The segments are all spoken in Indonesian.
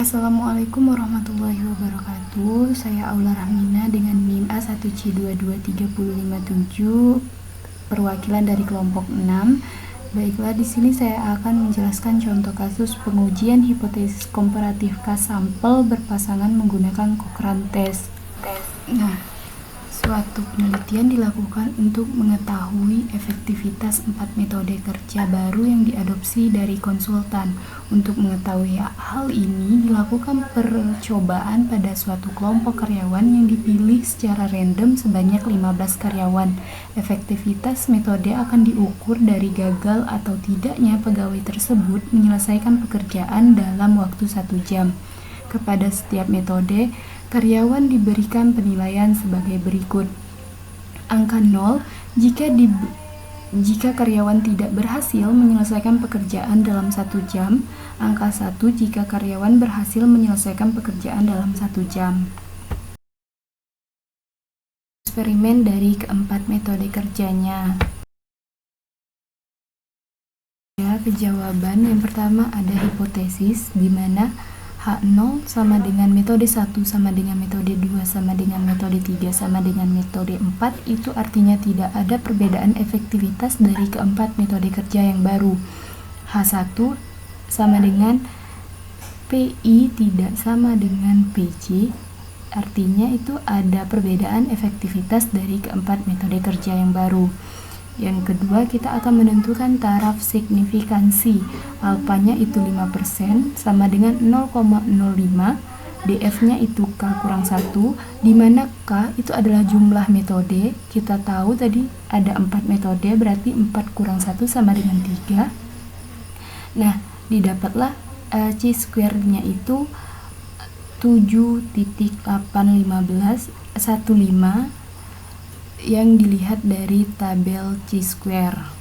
Assalamualaikum warahmatullahi wabarakatuh. Saya Aula Rahmina dengan NIM A1C223057, perwakilan dari kelompok 6. Baiklah, di sini saya akan menjelaskan contoh kasus pengujian hipotesis komparatif K-sampel berpasangan menggunakan Cochrane test. Nah, suatu penelitian dilakukan untuk mengetahui efektivitas 4 metode kerja baru yang diadopsi dari konsultan. Untuk mengetahui hal ini, dilakukan percobaan pada suatu kelompok karyawan yang dipilih secara random sebanyak 15 karyawan. Efektivitas metode akan diukur dari gagal atau tidaknya pegawai tersebut menyelesaikan pekerjaan dalam waktu 1 jam. Kepada setiap metode, karyawan diberikan penilaian sebagai berikut. Angka 0 jika karyawan tidak berhasil menyelesaikan pekerjaan dalam 1 jam. Angka 1 jika karyawan berhasil menyelesaikan pekerjaan dalam 1 jam. Eksperimen dari keempat metode kerjanya. Jawaban yang pertama ada hipotesis, di mana H0 sama dengan metode 1 sama dengan metode 2 sama dengan metode 3 sama dengan metode 4, itu artinya tidak ada perbedaan efektivitas dari keempat metode kerja yang baru. H1 sama dengan PI tidak sama dengan PC, artinya itu ada perbedaan efektivitas dari keempat metode kerja yang baru. Yang kedua, kita akan menentukan taraf signifikansi. Alfanya itu 5% sama dengan 0,05. DF-nya itu K kurang 1, di mana K itu adalah jumlah metode. Kita tahu tadi ada 4 metode, berarti 4 kurang 1 sama dengan 3. Nah, didapatlah C-square-nya itu 7.815 yang dilihat dari tabel C-square.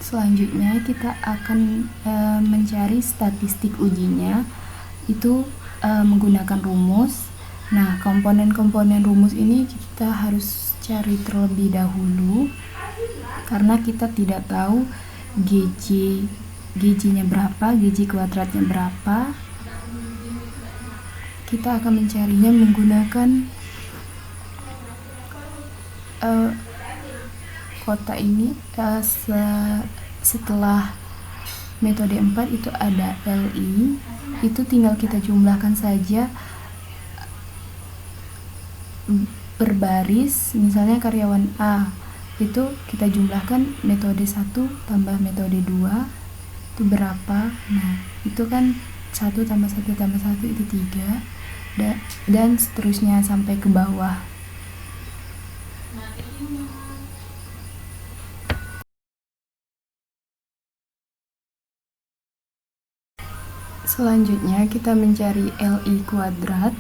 Selanjutnya kita akan mencari statistik ujinya, itu menggunakan rumus. Nah, komponen-komponen rumus ini kita harus cari terlebih dahulu karena kita tidak tahu GJ-nya berapa, GJ kuadratnya berapa. Kita akan mencarinya menggunakan kota ini. Setelah metode 4 itu ada LI, itu tinggal kita jumlahkan saja berbaris. Misalnya karyawan A itu kita jumlahkan metode 1 tambah metode 2 itu berapa. Nah, itu kan 1 tambah 1 tambah 1 itu 3, dan seterusnya sampai ke bawah. Selanjutnya kita mencari LI kuadrat.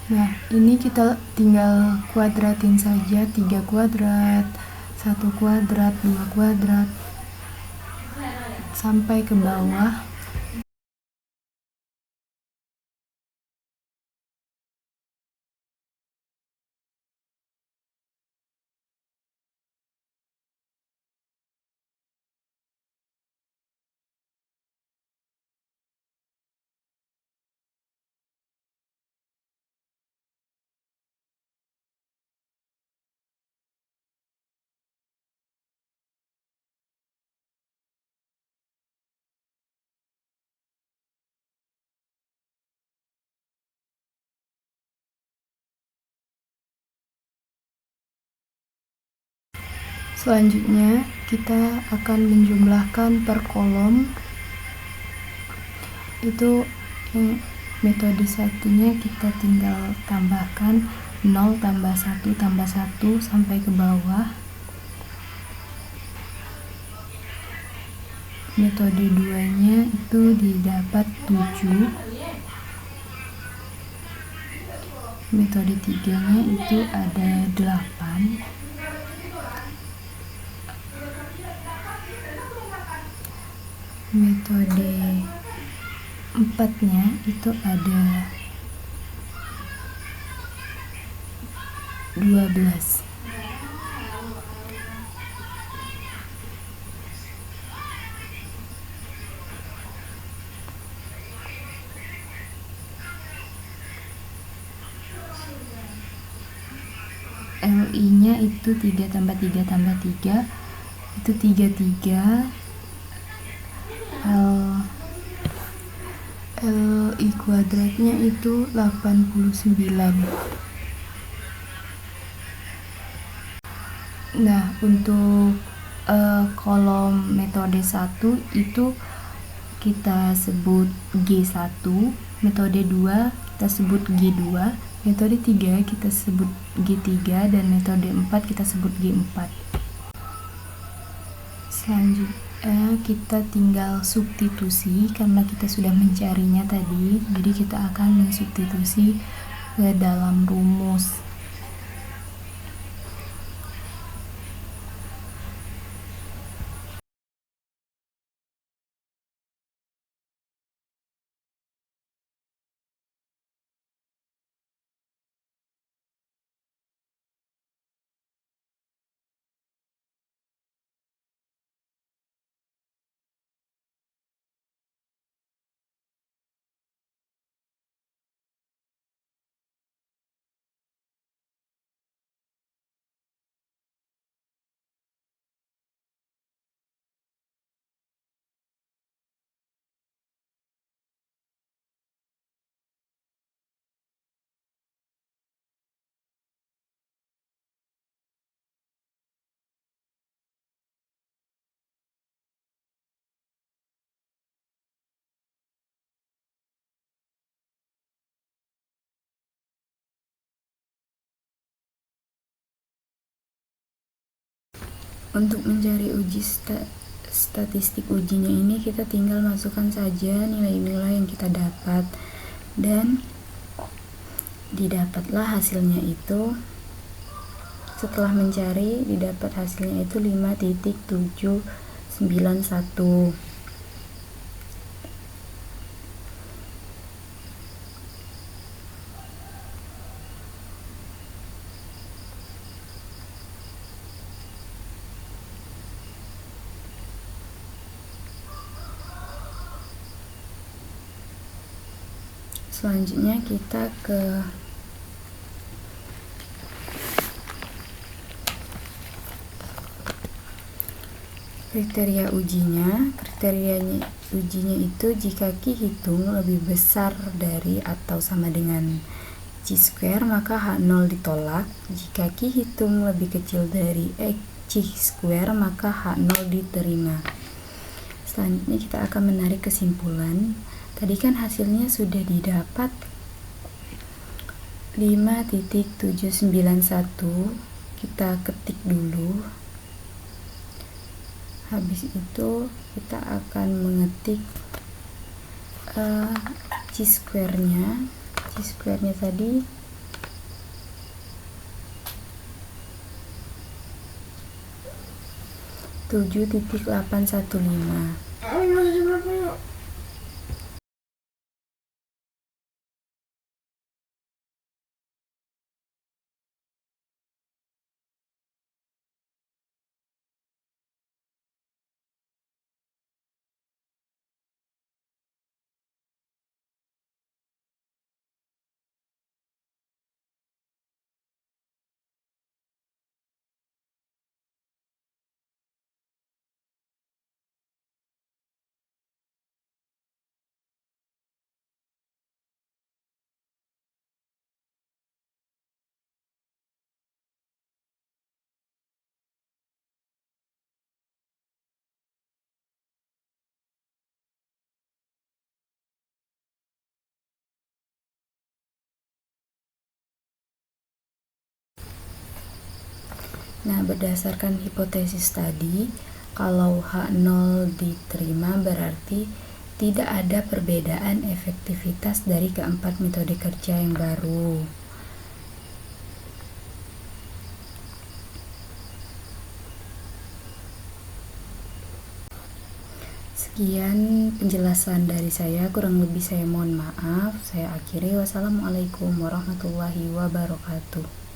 Nah, ini kita tinggal kuadratin saja, 3 kuadrat, 1 kuadrat, 2 kuadrat, sampai ke bawah. Selanjutnya kita akan menjumlahkan per kolom. Itu metode satunya kita tinggal tambahkan 0 tambah 1 tambah 1 sampai ke bawah. Metode 2-nya itu didapat 7. Metode 3-nya itu ada 8. Metode 4-nya itu ada 12. LI-nya itu 3 tambah 3 tambah 3 itu 33. LI kuadratnya itu 89. Nah, untuk kolom metode 1 itu kita sebut G1, metode 2 kita sebut G2, metode 3 kita sebut G3, dan metode 4 kita sebut G4. Selanjutnya kita tinggal substitusi, karena kita sudah mencarinya tadi, jadi kita akan mensubstitusi ke dalam rumus. Untuk mencari statistik ujinya ini, kita tinggal masukkan saja nilai-nilai yang kita dapat, dan didapatlah hasilnya itu. Setelah mencari, didapat hasilnya itu 5.791. Selanjutnya kita ke kriteria ujinya. Kriterianya ujinya itu jika Q hitung lebih besar dari atau sama dengan C square, maka H0 ditolak. Jika Q hitung lebih kecil dari C square, maka H0 diterima. Selanjutnya kita akan menarik kesimpulan. Tadi kan hasilnya sudah didapat 5.791. Kita ketik dulu. Habis itu kita akan mengetik C square-nya. C square-nya tadi 7.815. Nah, berdasarkan hipotesis tadi, Kalau H0 diterima berarti tidak ada perbedaan efektivitas dari keempat metode kerja yang baru. Sekian penjelasan dari saya, kurang lebih saya mohon maaf. Saya akhiri. Wassalamualaikum warahmatullahi wabarakatuh.